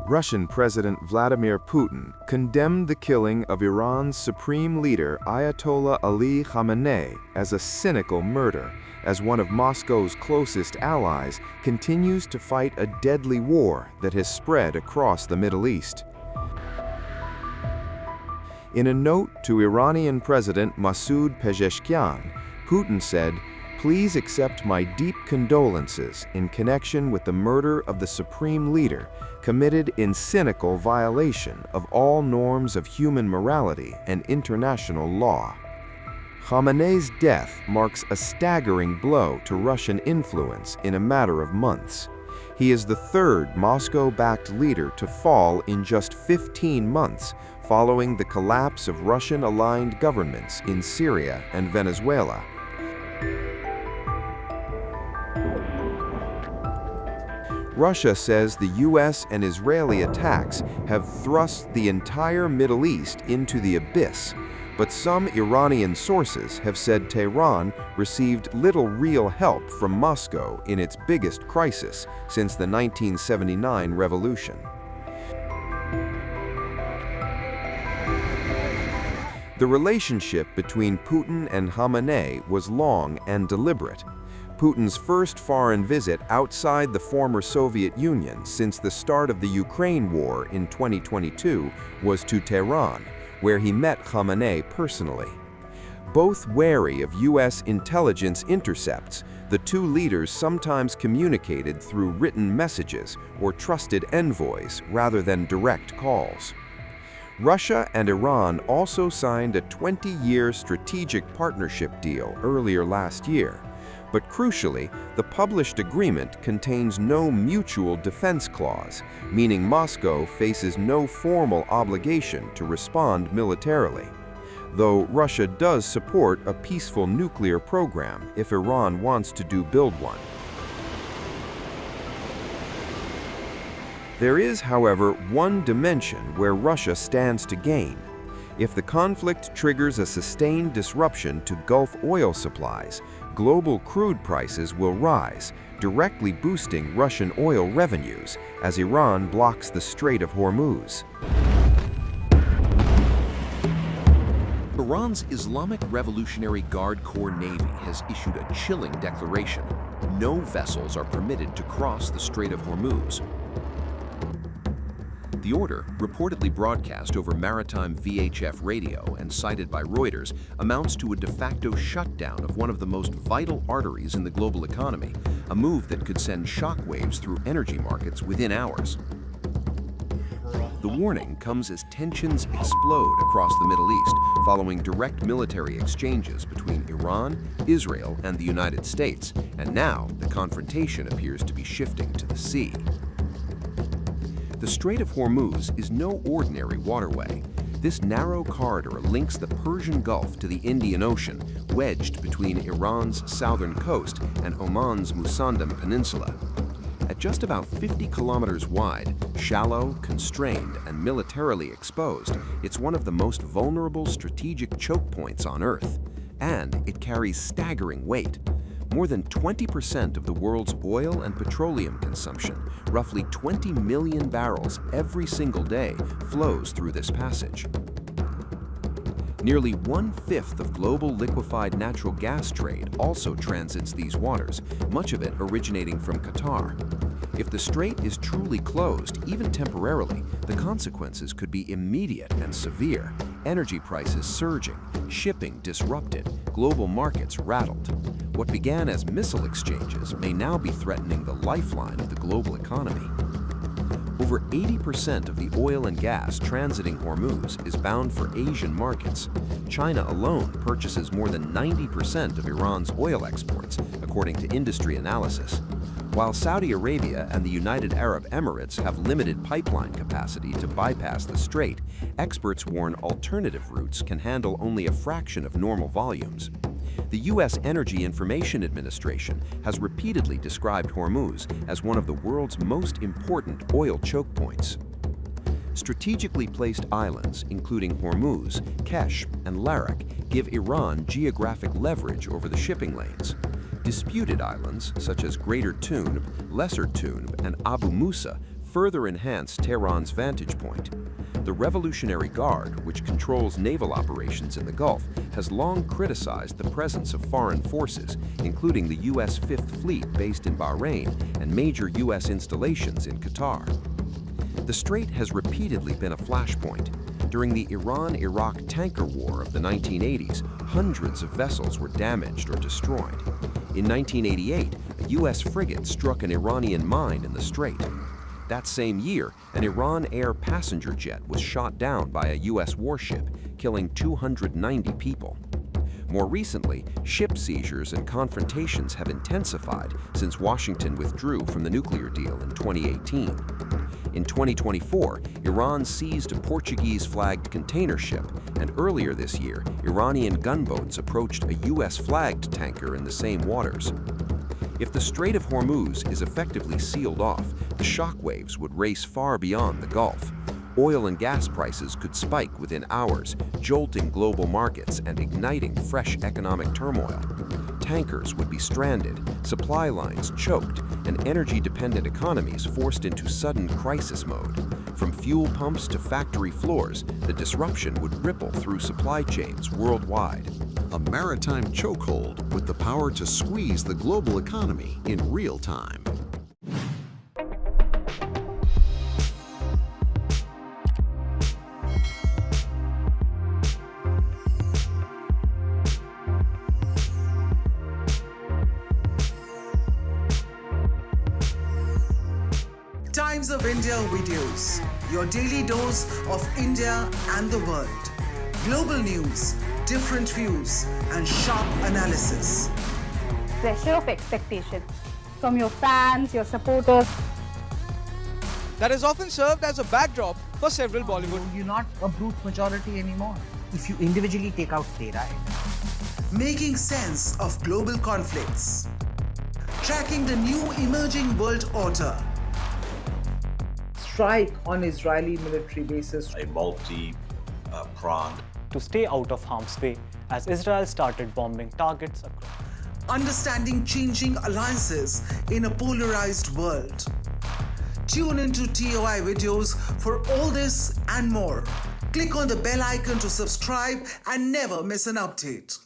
Russian President Vladimir Putin condemned the killing of Iran's supreme leader Ayatollah Ali Khamenei as a cynical murder, as one of Moscow's closest allies continues to fight a deadly war that has spread across the Middle East. In a note to Iranian President Masoud Pezeshkian, Putin said, "Please accept my deep condolences in connection with the murder of the supreme leader committed in cynical violation of all norms of human morality and international law." Khamenei's death marks a staggering blow to Russian influence in a matter of months. He is the third Moscow-backed leader to fall in just 15 months following the collapse of Russian-aligned governments in Syria and Venezuela. Russia says the US and Israeli attacks have thrust the entire Middle East into the abyss, but some Iranian sources have said Tehran received little real help from Moscow in its biggest crisis since the 1979 revolution. The relationship between Putin and Khamenei was long and deliberate. Putin's first foreign visit outside the former Soviet Union since the start of the Ukraine war in 2022 was to Tehran, where he met Khamenei personally. Both wary of US intelligence intercepts, the two leaders sometimes communicated through written messages or trusted envoys rather than direct calls. Russia and Iran also signed a 20-year strategic partnership deal earlier last year. But crucially, the published agreement contains no mutual defense clause, meaning Moscow faces no formal obligation to respond militarily, though Russia does support a peaceful nuclear program if Iran wants to build one. There is, however, one dimension where Russia stands to gain. If the conflict triggers a sustained disruption to Gulf oil supplies, global crude prices will rise, directly boosting Russian oil revenues as Iran blocks the Strait of Hormuz. Iran's Islamic Revolutionary Guard Corps Navy has issued a chilling declaration. No vessels are permitted to cross the Strait of Hormuz. The order, reportedly broadcast over maritime VHF radio and cited by Reuters, amounts to a de facto shutdown of one of the most vital arteries in the global economy, a move that could send shockwaves through energy markets within hours. The warning comes as tensions explode across the Middle East following direct military exchanges between Iran, Israel, and the United States, and now the confrontation appears to be shifting to the sea. The Strait of Hormuz is no ordinary waterway. This narrow corridor links the Persian Gulf to the Indian Ocean, wedged between Iran's southern coast and Oman's Musandam Peninsula. At just about 50 kilometers wide, shallow, constrained, and militarily exposed, it's one of the most vulnerable strategic choke points on Earth. And it carries staggering weight. More than 20% of the world's oil and petroleum consumption, roughly 20 million barrels every single day, flows through this passage. Nearly 1/5 of global liquefied natural gas trade also transits these waters, much of it originating from Qatar. If the strait is truly closed, even temporarily, the consequences could be immediate and severe. Energy prices surging, shipping disrupted, global markets rattled. What began as missile exchanges may now be threatening the lifeline of the global economy. Over 80% of the oil and gas transiting Hormuz is bound for Asian markets. China alone purchases more than 90% of Iran's oil exports, according to industry analysis. While Saudi Arabia and the United Arab Emirates have limited pipeline capacity to bypass the strait, experts warn alternative routes can handle only a fraction of normal volumes. The U.S. Energy Information Administration has repeatedly described Hormuz as one of the world's most important oil choke points. Strategically placed islands, including Hormuz, Kesh, and Larak, give Iran geographic leverage over the shipping lanes. Disputed islands, such as Greater Tunb, Lesser Tunb, and Abu Musa, further enhance Tehran's vantage point. The Revolutionary Guard, which controls naval operations in the Gulf, has long criticized the presence of foreign forces, including the U.S. Fifth Fleet based in Bahrain and major U.S. installations in Qatar. The Strait has repeatedly been a flashpoint. During the Iran-Iraq tanker war of the 1980s, hundreds of vessels were damaged or destroyed. In 1988, a U.S. frigate struck an Iranian mine in the Strait. That same year, an Iran Air passenger jet was shot down by a U.S. warship, killing 290 people. More recently, ship seizures and confrontations have intensified since Washington withdrew from the nuclear deal in 2018. In 2024, Iran seized a Portuguese-flagged container ship, and earlier this year, Iranian gunboats approached a U.S.-flagged tanker in the same waters. If the Strait of Hormuz is effectively sealed off, the shockwaves would race far beyond the Gulf. Oil and gas prices could spike within hours, jolting global markets and igniting fresh economic turmoil. Tankers would be stranded, supply lines choked, and energy-dependent economies forced into sudden crisis mode. From fuel pumps to factory floors, the disruption would ripple through supply chains worldwide. A maritime chokehold with the power to squeeze the global economy in real time. Times of India videos, your daily dose of India and the world. Global news, different views, and sharp analysis. Pressure of expectation from your fans, your supporters. That has often served as a backdrop for several Bollywood. You're not a brute majority anymore. If you individually take out Tera, Making sense of global conflicts. Tracking the new emerging world order. strike on Israeli military bases. A multi-pronged to stay out of harm's way as Israel started bombing targets across. Understanding changing alliances in a polarized world. Tune into TOI videos for all this and more. Click on the bell icon to subscribe and never miss an update.